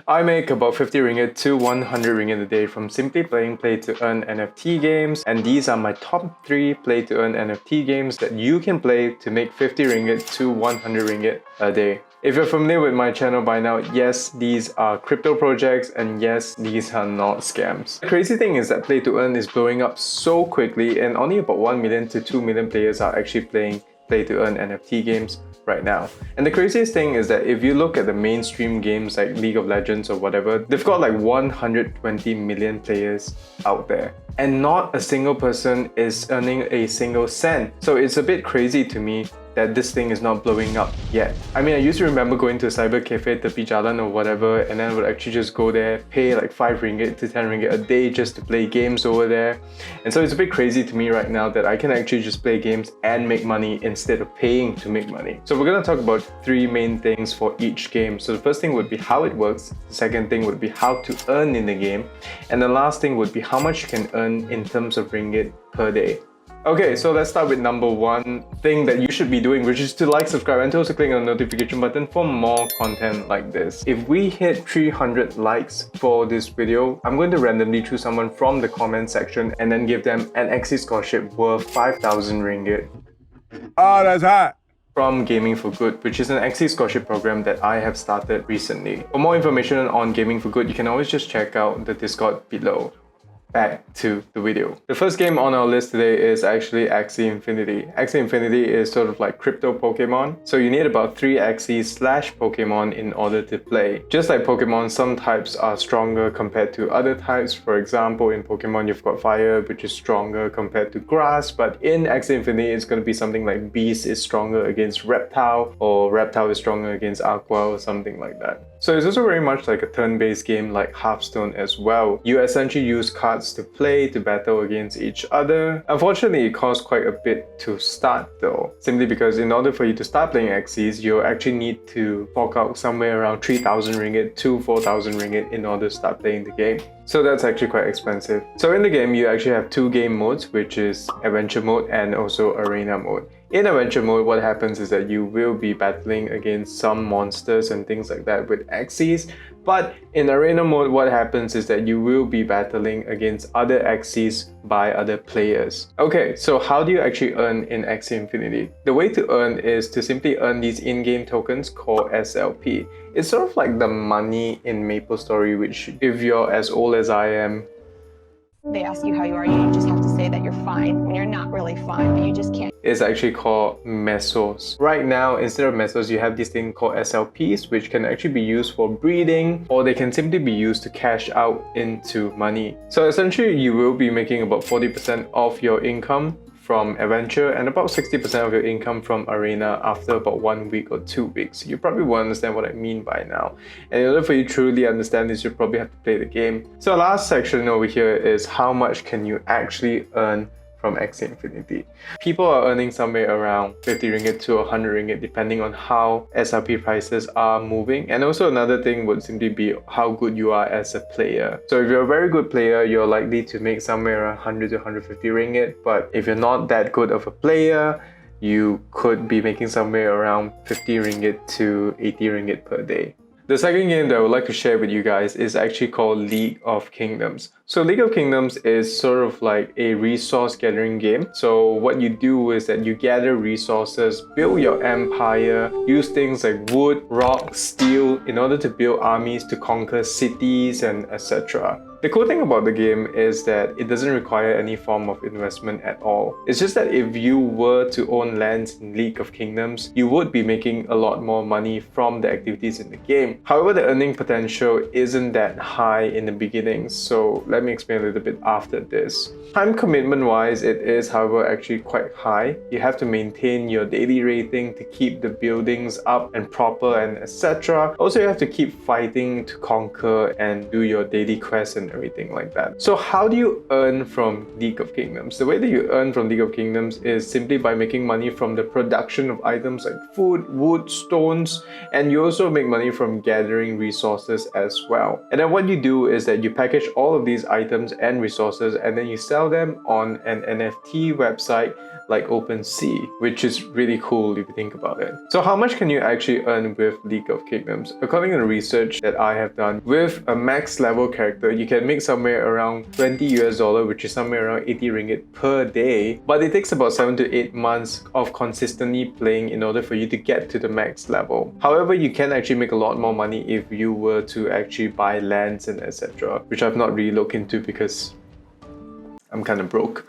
I make about 50 ringgit to 100 ringgit a day from simply playing play to earn NFT games, and these are my top 3 play to earn NFT games that you can play to make 50 ringgit to 100 ringgit a day. If you're familiar with my channel by now, yes, these are crypto projects, and yes, these are not scams. The crazy thing is that play to earn is blowing up so quickly, and only about 1 million to 2 million players are actually playing play to earn NFT games right now. And the craziest thing is that if you look at the mainstream games like League of Legends or whatever, they've got like 120 million players out there, and not a single person is earning a single cent. So it's a bit crazy to me that this thing is not blowing up yet. I mean, I used to remember going to a cyber cafe, tepi jalan or whatever, and then I would actually just go there, pay like 5 ringgit to 10 ringgit a day just to play games over there. And so it's a bit crazy to me right now that I can actually just play games and make money instead of paying to make money. So we're gonna talk about 3 main things for each game. So the first thing would be how it works, the second thing would be how to earn in the game, and the last thing would be how much you can earn in terms of ringgit per day. Okay, so let's start with number 1 thing that you should be doing, which is to like, subscribe, and to also click on the notification button for more content like this. If we hit 300 likes for this video, I'm going to randomly choose someone from the comment section and then give them an Axie scholarship worth 5,000 ringgit. Oh, that's hot! From Gaming for Good, which is an Axie scholarship program that I have started recently. For more information on Gaming for Good, you can always just check out the Discord below. Back to the video. The first game on our list today is actually Axie Infinity. Axie Infinity is sort of like crypto Pokemon. So you need about 3 Axies / Pokemon in order to play. Just like Pokemon, some types are stronger compared to other types. For example, in Pokemon you've got Fire, which is stronger compared to Grass, but in Axie Infinity it's going to be something like Beast is stronger against Reptile, or Reptile is stronger against Aqua, or something like that. So it's also very much like a turn-based game like Hearthstone as well. You essentially use cards to play to battle against each other. Unfortunately, it costs quite a bit to start though, simply because in order for you to start playing Axies, you actually need to fork out somewhere around 3,000 ringgit to 4,000 ringgit in order to start playing the game. So that's actually quite expensive. So in the game, you actually have 2 game modes, which is Adventure mode and also Arena mode. In Adventure mode, what happens is that you will be battling against some monsters and things like that with Axies. But in Arena mode, what happens is that you will be battling against other Axies by other players. Okay, so how do you actually earn in Axie Infinity? The way to earn is to simply earn these in-game tokens called SLP. It's sort of like the money in MapleStory, which if you're as old as I am, they ask you how you are, you just have to say that you're fine when you're not really fine, but you just can't. It's actually called mesos. Right now, instead of mesos, you have this thing called SLPs, which can actually be used for breeding, or they can simply be used to cash out into money. So essentially, you will be making about 40% of your income from Adventure and about 60% of your income from Arena after about 1 week or 2 weeks. You probably will understand what I mean by now. And in order for you to truly understand this, you probably have to play the game. So the last section over here is how much can you actually earn from Axie Infinity. People are earning somewhere around 50 ringgit to 100 ringgit depending on how SRP prices are moving. And also another thing would simply be how good you are as a player. So if you're a very good player, you're likely to make somewhere around 100 to 150 ringgit. But if you're not that good of a player, you could be making somewhere around 50 ringgit to 80 ringgit per day. The second game that I would like to share with you guys is actually called League of Kingdoms. So League of Kingdoms is sort of like a resource gathering game. So what you do is that you gather resources, build your empire, use things like wood, rock, steel in order to build armies to conquer cities and etc. The cool thing about the game is that it doesn't require any form of investment at all. It's just that if you were to own lands in League of Kingdoms, you would be making a lot more money from the activities in the game. However, the earning potential isn't that high in the beginning, so let me explain a little bit after this. Time commitment wise, it is however actually quite high. You have to maintain your daily rating to keep the buildings up and proper and etc. Also, you have to keep fighting to conquer and do your daily quests and and everything like that. So how do you earn from League of Kingdoms? The way that you earn from League of Kingdoms is simply by making money from the production of items like food, wood, stones, and you also make money from gathering resources as well. And then what you do is that you package all of these items and resources and then you sell them on an NFT website like OpenSea, which is really cool if you think about it. So how much can you actually earn with League of Kingdoms? According to the research that I have done, with a max level character, you can make somewhere around 20 US dollar, which is somewhere around 80 ringgit per day, but it takes about 7 to 8 months of consistently playing in order for you to get to the max level. However, you can actually make a lot more money if you were to actually buy lands and etc., which I've not really looked into because I'm kind of broke.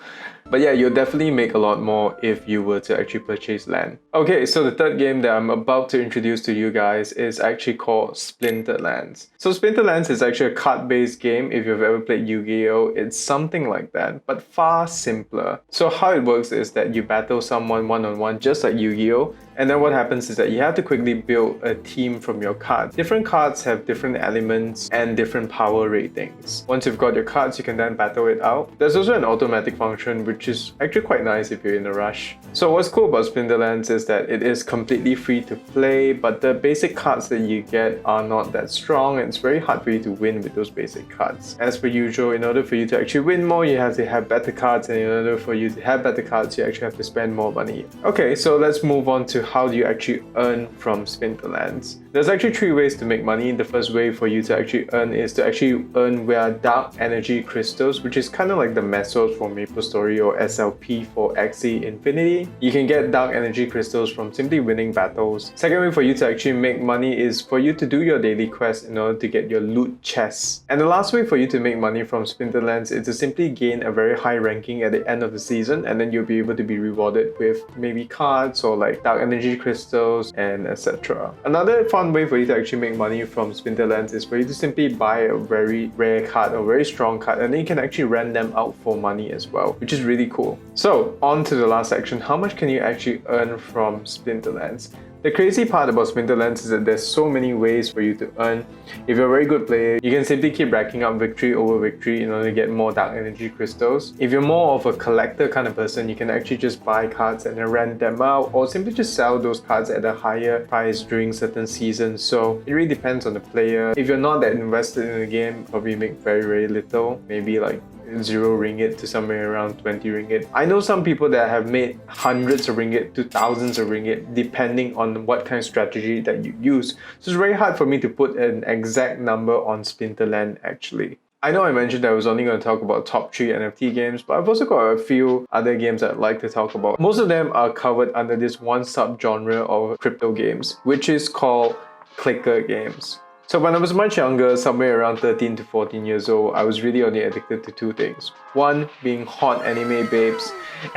But yeah, you'll definitely make a lot more if you were to actually purchase land. Okay, so the third game that I'm about to introduce to you guys is actually called Splinterlands. So Splinterlands is actually a card-based game. If you've ever played Yu-Gi-Oh, it's something like that, but far simpler. So how it works is that you battle someone one-on-one just like Yu-Gi-Oh, and then what happens is that you have to quickly build a team from your cards. Different cards have different elements and different power ratings. Once you've got your cards, you can then battle it out. There's also an automatic function which is actually quite nice if you're in a rush. So what's cool about Splinterlands is that it is completely free to play, but the basic cards that you get are not that strong and it's very hard for you to win with those basic cards. As per usual, in order for you to actually win more, you have to have better cards, and in order for you to have better cards, you actually have to spend more money. Okay, so let's move on to how do you actually earn from Splinterlands. There's actually 3 ways to make money. The first way for you to actually earn is to actually earn via dark energy crystals, which is kind of like the Mesos for MapleStory or SLP for Axie Infinity. You can get dark energy crystals from simply winning battles. Second way for you to actually make money is for you to do your daily quest in order to get your loot chests. And the last way for you to make money from Splinterlands is to simply gain a very high ranking at the end of the season, and then you'll be able to be rewarded with maybe cards or like dark energy crystals and etc. Another fun way for you to actually make money from Splinterlands is for you to simply buy a very rare card or very strong card, and then you can actually rent them out for money as well, which is really cool. So on to the last section, how much can you actually earn from Splinterlands? The crazy part about Splinterlands is that there's so many ways for you to earn. If you're a very good player, you can simply keep racking up victory over victory in order to get more dark energy crystals. If you're more of a collector kind of person, you can actually just buy cards and then rent them out, or simply just sell those cards at a higher price during certain seasons. So it really depends on the player. If you're not that invested in the game, probably make very little, maybe like 0 ringgit to somewhere around 20 ringgit. I know some people that have made hundreds of ringgit to thousands of ringgit depending on what kind of strategy that you use. So it's very hard for me to put an exact number on Splinterland actually. I know I mentioned that I was only going to talk about top 3 NFT games, but I've also got a few other games I'd like to talk about. Most of them are covered under this one subgenre of crypto games, which is called clicker games. So when I was much younger, somewhere around 13 to 14 years old, I was really only addicted to 2 things. One being hot anime babes,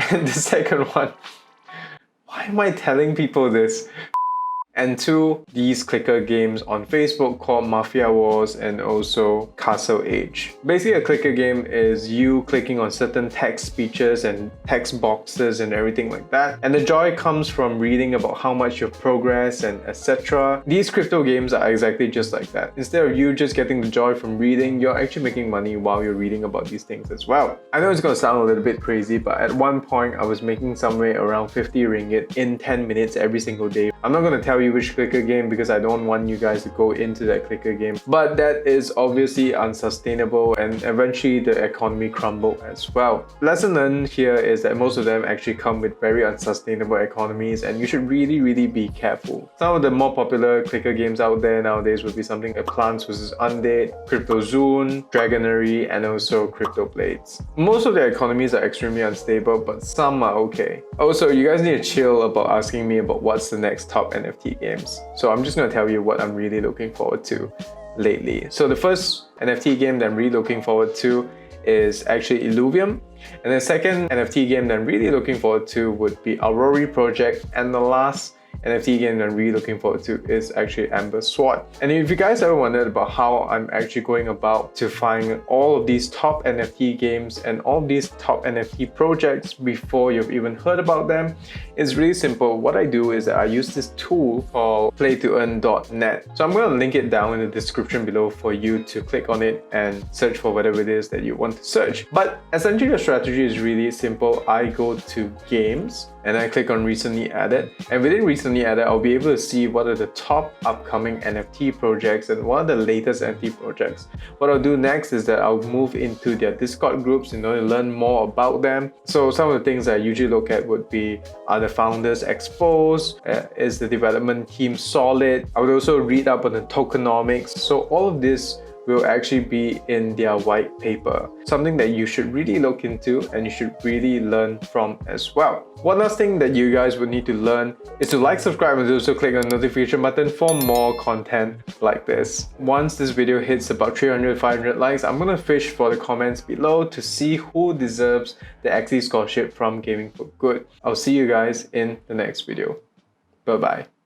and the second one, why am I telling people this? And 2, these clicker games on Facebook called Mafia Wars and also Castle Age. Basically, a clicker game is you clicking on certain text speeches and text boxes and everything like that. And the joy comes from reading about how much you've progressed and etc. These crypto games are exactly just like that. Instead of you just getting the joy from reading, you're actually making money while you're reading about these things as well. I know it's going to sound a little bit crazy, but at one point I was making somewhere around 50 ringgit in 10 minutes every single day. I'm not going to tell you which clicker game because I don't want you guys to go into that clicker game, but that is obviously unsustainable and eventually the economy crumbled as well. Lesson learned here is that most of them actually come with very unsustainable economies and you should really be careful. Some of the more popular clicker games out there nowadays would be something like Plants vs Undead, CryptoZone, Dragonary, and also Crypto Blades. Most of their economies are extremely unstable, but some are okay. Also, you guys need to chill about asking me about what's the next top NFT games. So I'm just going to tell you what I'm really looking forward to lately. So the first NFT game that I'm really looking forward to is actually Illuvium. And the second NFT game that I'm really looking forward to would be Aurori Project. And the last NFT game I'm really looking forward to is actually Amber Sword. And if you guys ever wondered about how I'm actually going about to find all of these top NFT games and all of these top NFT projects before you've even heard about them, it's really simple. What I do is that I use this tool called playtoearn.net. So I'm going to link it down in the description below for you to click on it and search for whatever it is that you want to search. But essentially the strategy is really simple. I go to games and I click on recently added, and within recently added I'll be able to see what are the top upcoming NFT projects and what are the latest NFT projects. What I'll do next is that I'll move into their Discord groups in order to learn more about them. So some of the things I usually look at would be, are the founders exposed? Is the development team solid? I would also read up on the tokenomics. So all of this will actually be in their white paper, something that you should really look into and you should really learn from as well. One last thing that you guys would need to learn is to like, subscribe, and also click on the notification button for more content like this. Once this video hits about 300-500 likes, I'm gonna fish for the comments below to see who deserves the Axie scholarship from Gaming for Good. I'll see you guys in the next video. Bye bye.